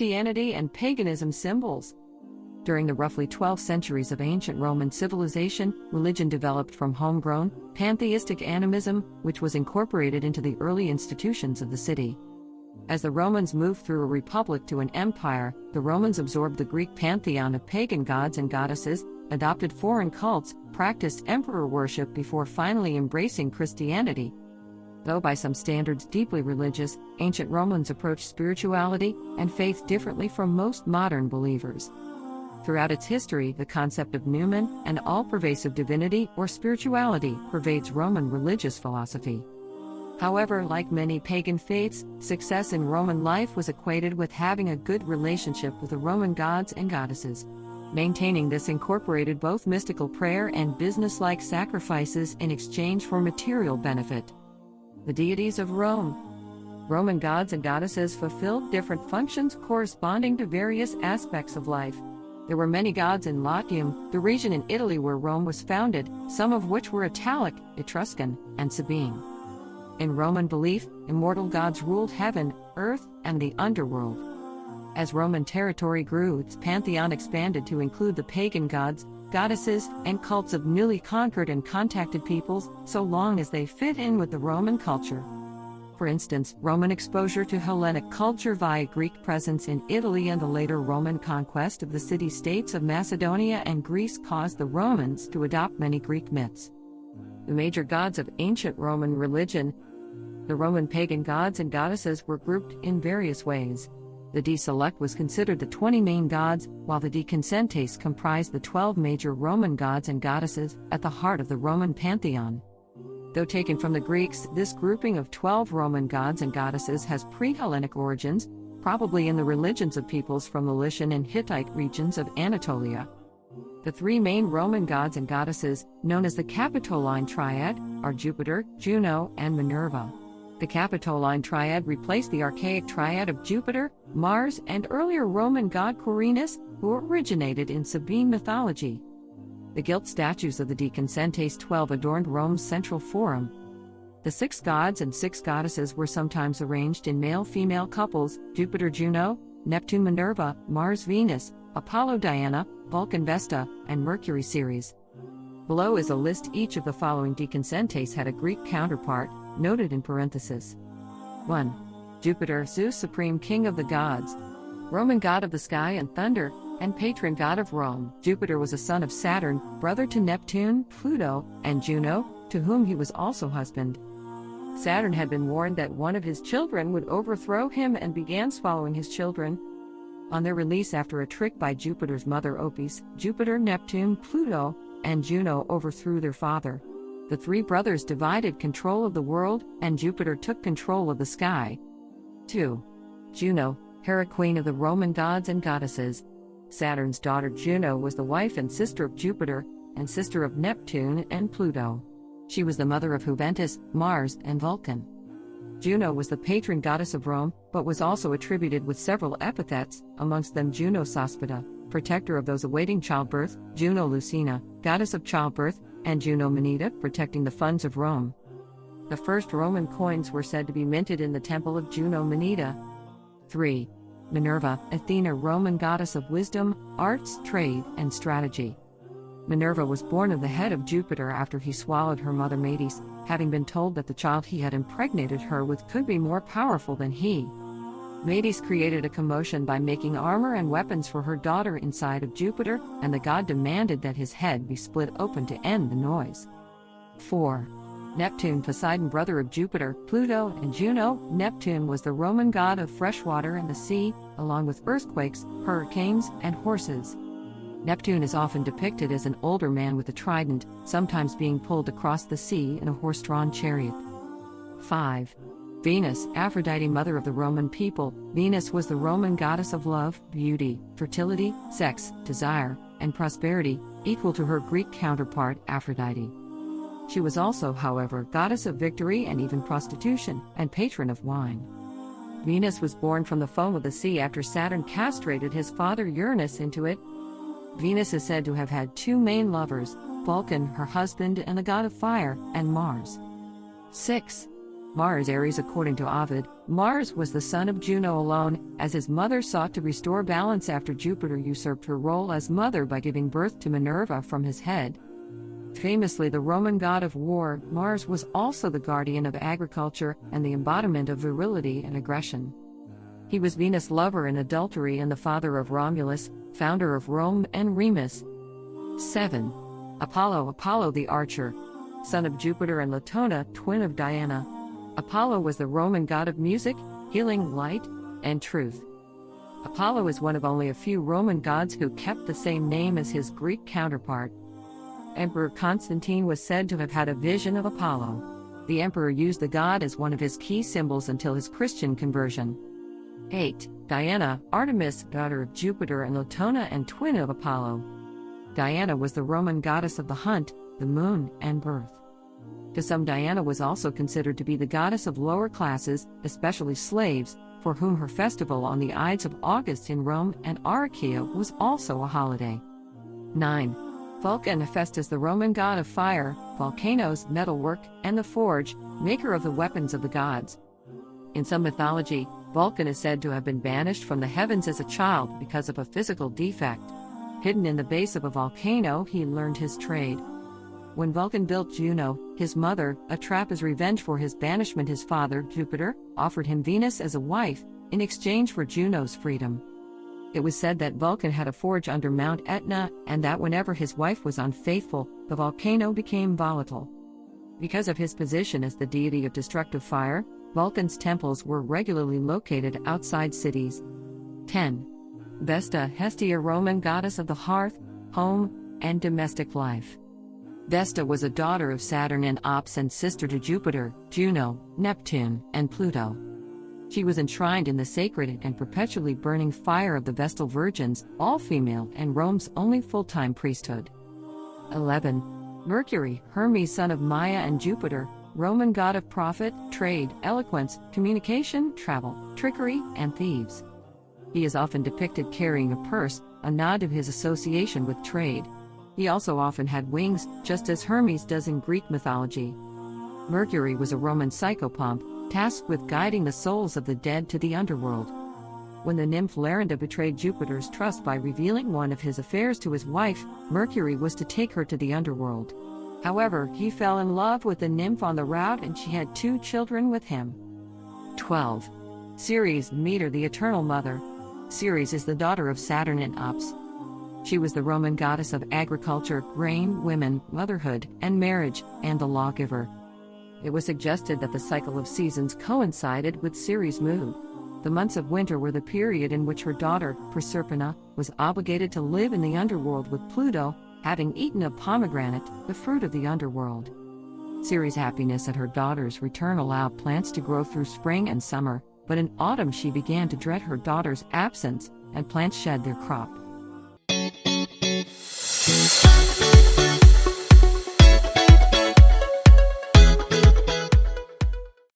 Christianity and paganism symbols. During the roughly 12 centuries of ancient Roman civilization, religion developed from homegrown, pantheistic animism, which was incorporated into the early institutions of the city. As the Romans moved through a republic to an empire, the Romans absorbed the Greek pantheon of pagan gods and goddesses, adopted foreign cults, practiced emperor worship before finally embracing Christianity. Though by some standards deeply religious, ancient Romans approached spirituality and faith differently from most modern believers. Throughout its history, the concept of noumen, an all-pervasive divinity or spirituality, pervades Roman religious philosophy. However, like many pagan faiths, success in Roman life was equated with having a good relationship with the Roman gods and goddesses. Maintaining this incorporated both mystical prayer and business-like sacrifices in exchange for material benefit. The deities of Rome. Roman gods and goddesses fulfilled different functions corresponding to various aspects of life. There were many gods in Latium, the region in Italy where Rome was founded, some of which were Italic, Etruscan, and Sabine. In Roman belief, immortal gods ruled heaven, earth, and the underworld. As Roman territory grew, its pantheon expanded to include the pagan gods, goddesses, and cults of newly conquered and contacted peoples, so long as they fit in with the Roman culture. For instance, Roman exposure to Hellenic culture via Greek presence in Italy and the later Roman conquest of the city-states of Macedonia and Greece caused the Romans to adopt many Greek myths. The major gods of ancient Roman religion. The Roman pagan gods and goddesses were grouped in various ways. The de select was considered the 20 main gods, while the de consentes comprised the 12 major Roman gods and goddesses at the heart of the Roman pantheon. Though taken from the Greeks, this grouping of 12 Roman gods and goddesses has pre-Hellenic origins, probably in the religions of peoples from the Lycian and Hittite regions of Anatolia. The three main Roman gods and goddesses, known as the Capitoline Triad, are Jupiter, Juno, and Minerva. The Capitoline Triad replaced the archaic triad of Jupiter, Mars, and earlier Roman god Quirinus, who originated in Sabine mythology. The gilt statues of the de consentes 12 adorned Rome's central forum. The 6 gods and 6 goddesses were sometimes arranged in male-female couples: Jupiter Juno, Neptune Minerva, Mars Venus, Apollo Diana, Vulcan Vesta, and Mercury Ceres. Below is a list. Each of the following de consentes had a Greek counterpart, noted in parentheses. 1. Jupiter, Zeus, supreme king of the gods, Roman god of the sky and thunder, and patron god of Rome. Jupiter was a son of Saturn, brother to Neptune, Pluto, and Juno, to whom he was also husband. Saturn had been warned that one of his children would overthrow him and began swallowing his children. On their release after a trick by Jupiter's mother Opis, Jupiter, Neptune, Pluto, and Juno overthrew their father. The 3 brothers divided control of the world, and Jupiter took control of the sky. 2. Juno, Hera, queen of the Roman gods and goddesses. Saturn's daughter Juno was the wife and sister of Jupiter, and sister of Neptune and Pluto. She was the mother of Juventus, Mars, and Vulcan. Juno was the patron goddess of Rome, but was also attributed with several epithets, amongst them Juno Sospita, protector of those awaiting childbirth, Juno Lucina, goddess of childbirth, and Juno Menita, protecting the funds of Rome. The first Roman coins were said to be minted in the temple of Juno Menita. 3. Minerva, Athena, Roman goddess of wisdom, arts, trade, and strategy. Minerva was born of the head of Jupiter after he swallowed her mother Metis, having been told that the child he had impregnated her with could be more powerful than he. Metis created a commotion by making armor and weapons for her daughter inside of Jupiter, and the god demanded that his head be split open to end the noise. 4. Neptune, Poseidon, brother of Jupiter, Pluto, and Juno. Neptune was the Roman god of fresh water and the sea, along with earthquakes, hurricanes, and horses. Neptune is often depicted as an older man with a trident, sometimes being pulled across the sea in a horse-drawn chariot. 5. Venus, Aphrodite, mother of the Roman people. Venus was the Roman goddess of love, beauty, fertility, sex, desire, and prosperity, equal to her Greek counterpart, Aphrodite. She was also, however, goddess of victory and even prostitution, and patron of wine. Venus was born from the foam of the sea after Saturn castrated his father Uranus into it. Venus is said to have had 2 main lovers, Vulcan, her husband and the god of fire, and Mars. 6. Mars Aries. According to Ovid, Mars was the son of Juno alone, as his mother sought to restore balance after Jupiter usurped her role as mother by giving birth to Minerva from his head. Famously the Roman god of war, Mars was also the guardian of agriculture and the embodiment of virility and aggression. He was Venus' lover in adultery and the father of Romulus, founder of Rome and Remus. 7. Apollo the archer, son of Jupiter and Latona, twin of Diana. Apollo was the Roman god of music, healing, light, and truth. Apollo is one of only a few Roman gods who kept the same name as his Greek counterpart. Emperor Constantine was said to have had a vision of Apollo. The emperor used the god as one of his key symbols until his Christian conversion. 8. Diana, Artemis, daughter of Jupiter and Latona and twin of Apollo. Diana was the Roman goddess of the hunt, the moon, and birth. To some, Diana was also considered to be the goddess of lower classes, especially slaves, for whom her festival on the Ides of August in Rome and Archaea was also a holiday. 9. Vulcan, Hephaestus, the Roman god of fire, volcanoes, metalwork, and the forge, maker of the weapons of the gods. In some mythology, Vulcan is said to have been banished from the heavens as a child because of a physical defect. Hidden in the base of a volcano, he learned his trade. When Vulcan built Juno, his mother, a trap as revenge for his banishment, his father, Jupiter, offered him Venus as a wife, in exchange for Juno's freedom. It was said that Vulcan had a forge under Mount Etna, and that whenever his wife was unfaithful, the volcano became volatile. Because of his position as the deity of destructive fire, Vulcan's temples were regularly located outside cities. 10. Vesta, Hestia, Roman goddess of the hearth, home, and domestic life. Vesta was a daughter of Saturn and Ops and sister to Jupiter, Juno, Neptune, and Pluto. She was enshrined in the sacred and perpetually burning fire of the Vestal Virgins, all female and Rome's only full-time priesthood. 11. Mercury, Hermes, son of Maia and Jupiter, Roman god of profit, trade, eloquence, communication, travel, trickery, and thieves. He is often depicted carrying a purse, a nod to his association with trade. He also often had wings, just as Hermes does in Greek mythology. Mercury was a Roman psychopomp, tasked with guiding the souls of the dead to the underworld. When the nymph Larinda betrayed Jupiter's trust by revealing one of his affairs to his wife, Mercury was to take her to the underworld. However, he fell in love with the nymph on the route and she had 2 children with him. 12. Ceres, Meter, the Eternal Mother. Ceres is the daughter of Saturn and Ops. She was the Roman goddess of agriculture, grain, women, motherhood, and marriage, and the lawgiver. It was suggested that the cycle of seasons coincided with Ceres' mood. The months of winter were the period in which her daughter, Proserpina, was obligated to live in the underworld with Pluto, having eaten a pomegranate, the fruit of the underworld. Ceres' happiness at her daughter's return allowed plants to grow through spring and summer, but in autumn she began to dread her daughter's absence, and plants shed their crop.